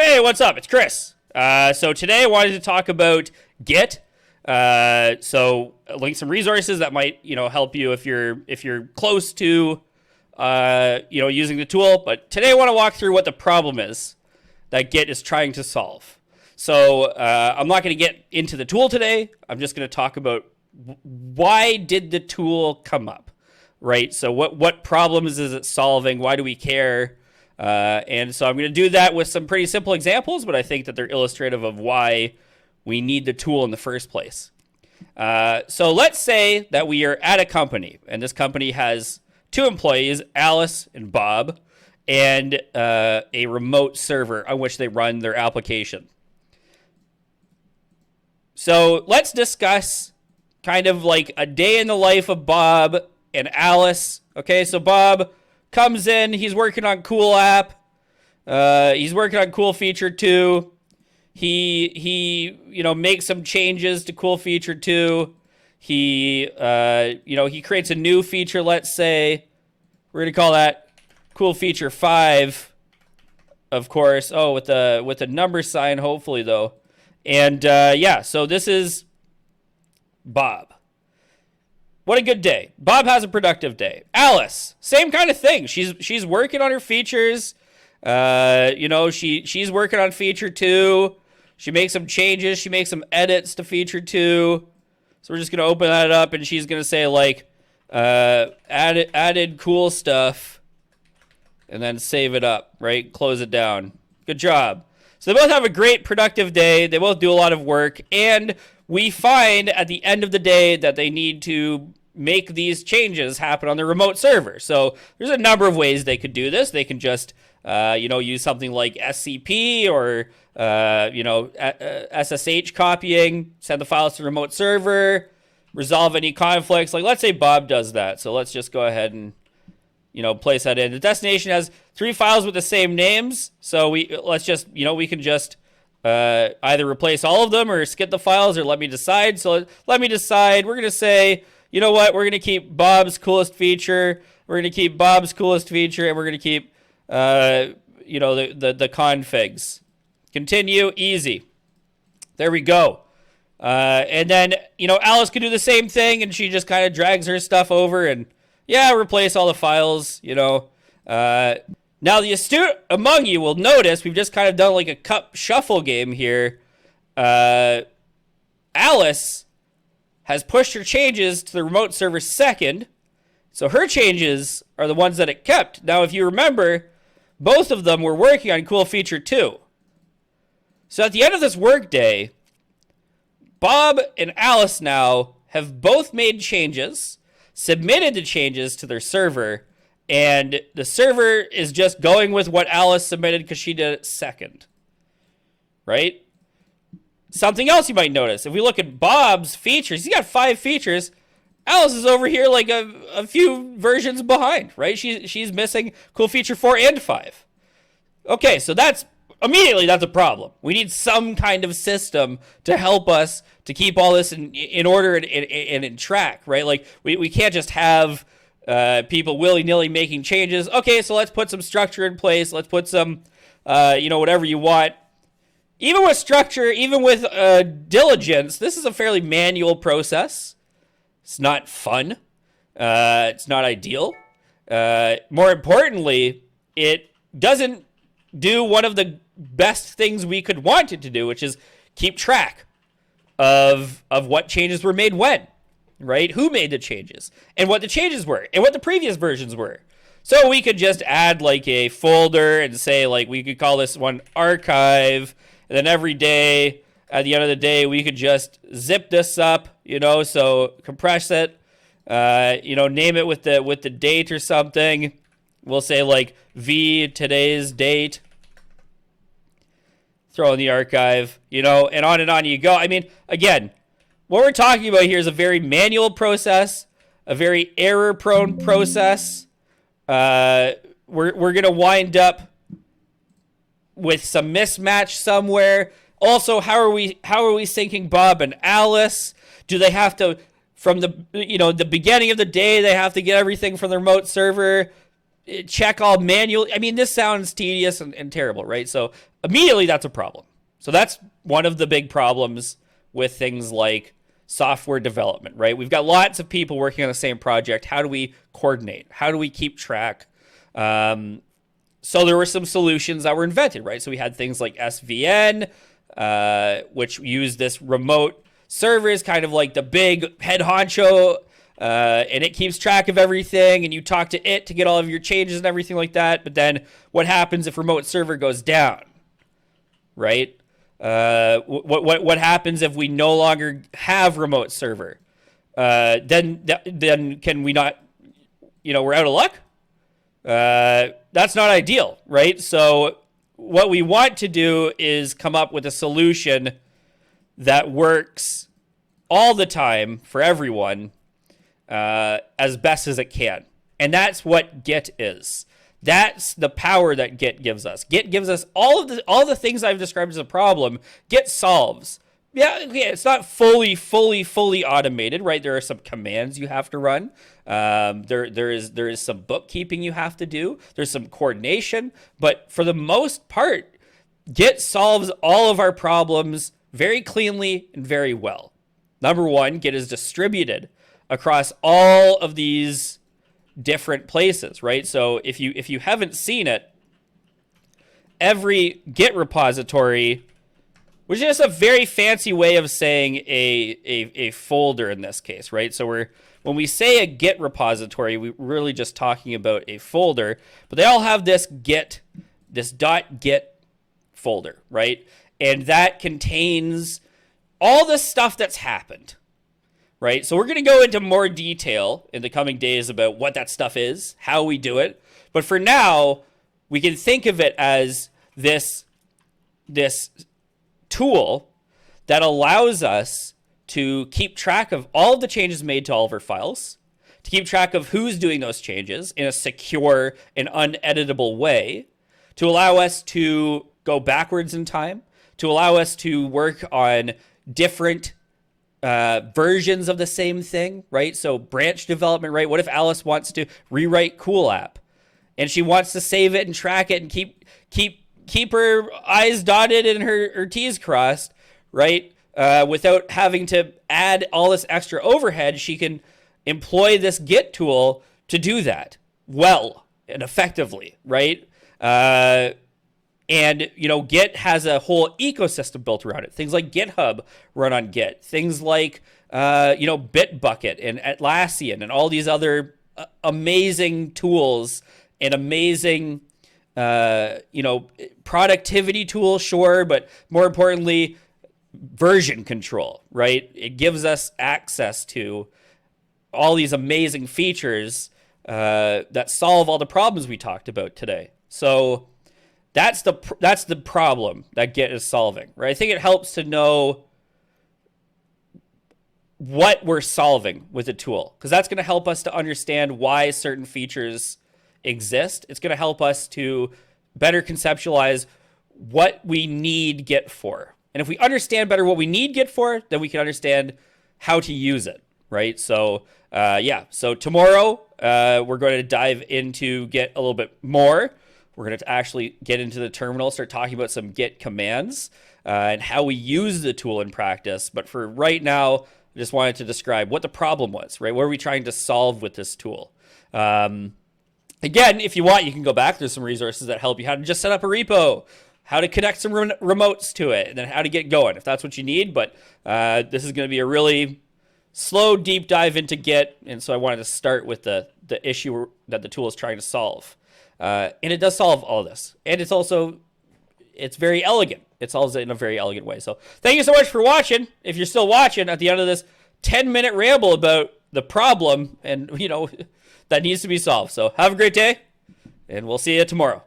Hey, what's up? It's Chris. So today I wanted to talk about Git. So link some resources that might help you if you're close to using the tool. But today I want to walk through what the problem is that Git is trying to solve. So I'm not going to get into the tool today. I'm just going to talk about why did the tool come up, right? So what problems is it solving? Why do we care? And so I'm going to do that with some pretty simple examples, but I think that they're illustrative of why we need the tool in the first place. So let's say that we are at a company, and this company has two employees, Alice and Bob, and a remote server on which they run their application. So let's discuss kind of like a day in the life of Bob and Alice. Okay, so Bob comes in, he's working on Cool App. He's working on Cool Feature 2. He makes some changes to Cool Feature 2. He creates a new feature, let's say. We're going to call that Cool Feature 5, of course. Oh, with the number sign, hopefully, though. And, so this is Bob. What a good day. Bob has a productive day. Alice, same kind of thing. She's working on her features. She's working on Feature 2. She makes some changes. She makes some edits to Feature 2. So we're just going to open that up, and she's going to say, added cool stuff, and then save it up, right? Close it down. Good job. So they both have a great productive day. They both do a lot of work, and we find at the end of the day that they need to make these changes happen on the remote server. So there's a number of ways they could do this. They can just, use something like SCP or, SSH copying, send the files to the remote server, resolve any conflicts. Like, let's say Bob does that. So let's just go ahead and, place that in. The destination has 3 files with the same names. So we can just either replace all of them or skip the files or let me decide. So let me decide. We're going to say, you know what? We're going to keep Bob's coolest feature. We're going to keep Bob's coolest feature, and we're going to keep, the configs. Continue. Easy. There we go. And then, Alice could do the same thing, and she just kind of drags her stuff over and, replace all the files, Now, the astute among you will notice we've just kind of done like a cup shuffle game here. Alice has pushed her changes to the remote server second. So her changes are the ones that it kept. Now, if you remember, both of them were working on Cool Feature 2. So at the end of this workday, Bob and Alice now have both made changes, submitted the changes to their server, and the server is just going with what Alice submitted because she did it second. Right? Something else you might notice, if we look at Bob's features, he's got 5 features. Alice is over here like a few versions behind, right? She's missing Cool Feature 4 and 5. Okay, so that's a problem. We need some kind of system to help us to keep all this in order and in track, right? Like, we can't just have people willy-nilly making changes. Okay, so let's put some structure in place. Let's put some, whatever you want. Even with structure, even with diligence, this is a fairly manual process. It's not fun. It's not ideal. More importantly, it doesn't do one of the best things we could want it to do, which is keep track of what changes were made when, right? Who made the changes, and what the changes were, and what the previous versions were. So we could just add like a folder and say, like, we could call this one archive. And then every day, at the end of the day, we could just zip this up, so compress it, name it with the date or something. We'll say like today's date. Throw in the archive, and on you go. I mean, again, what we're talking about here is a very manual process, a very error-prone process. We're going to wind up with some mismatch somewhere. Also, how are we syncing Bob and Alice? Do they have to, from the beginning of the day, they have to get everything from the remote server check all manually. I mean, this sounds tedious and terrible, right? So immediately that's a problem. So that's one of the big problems with things like software development, right? We've got lots of people working on the same project. How do we coordinate? How do we keep track? So there were some solutions that were invented, right? So we had things like SVN, which used this remote servers, kind of like the big head honcho, and it keeps track of everything, and you talk to it to get all of your changes and everything like that. But then what happens if remote server goes down, right? What happens if we no longer have remote server? Then can we not, we're out of luck? That's not ideal, right? So what we want to do is come up with a solution that works all the time for everyone, as best as it can. And that's what Git is. That's the power that Git gives us. Git gives us all the things I've described as a problem. Git solves. Yeah, it's not fully automated, right? There are some commands you have to run. There is some bookkeeping you have to do. There's some coordination, but for the most part, Git solves all of our problems very cleanly and very well. Number one, Git is distributed across all of these different places, right? So if you haven't seen it, every Git repository, which is a very fancy way of saying a folder in this case, right? So when we say a Git repository, we're really just talking about a folder, but they all have this .git folder, right? And that contains all the stuff that's happened, right? So we're going to go into more detail in the coming days about what that stuff is, how we do it. But for now, we can think of it as this tool that allows us to keep track of all of the changes made to all of our files, to keep track of who's doing those changes in a secure and uneditable way, to allow us to go backwards in time, to allow us to work on different versions of the same thing, right? So branch development, right? What if Alice wants to rewrite CoolApp and she wants to save it and track it and keep her I's dotted and her T's crossed, right? Without having to add all this extra overhead, she can employ this Git tool to do that well and effectively, right? And, Git has a whole ecosystem built around it. Things like GitHub run on Git. Things like, Bitbucket and Atlassian and all these other amazing tools and amazing, productivity tools, sure, but more importantly, version control, right? It gives us access to all these amazing features that solve all the problems we talked about today. So that's the problem that Git is solving, right? I think it helps to know what we're solving with the tool, because that's going to help us to understand why certain features exist. It's going to help us to better conceptualize what we need Git for. And if we understand better what we need Git for, then we can understand how to use it, right? So, So tomorrow, we're going to dive into Git a little bit more. We're going to actually get into the terminal, start talking about some Git commands and how we use the tool in practice. But for right now, I just wanted to describe what the problem was, right? What are we trying to solve with this tool? Again, if you want, you can go back. There's some resources that help you how to just set up a repo, how to connect some remotes to it, and then how to get going, if that's what you need. But this is going to be a really slow, deep dive into Git. And so I wanted to start with the issue that the tool is trying to solve. And it does solve all this. And it's very elegant. It solves it in a very elegant way. So thank you so much for watching. If you're still watching at the end of this 10-minute ramble about the problem and, that needs to be solved. So have a great day, and we'll see you tomorrow.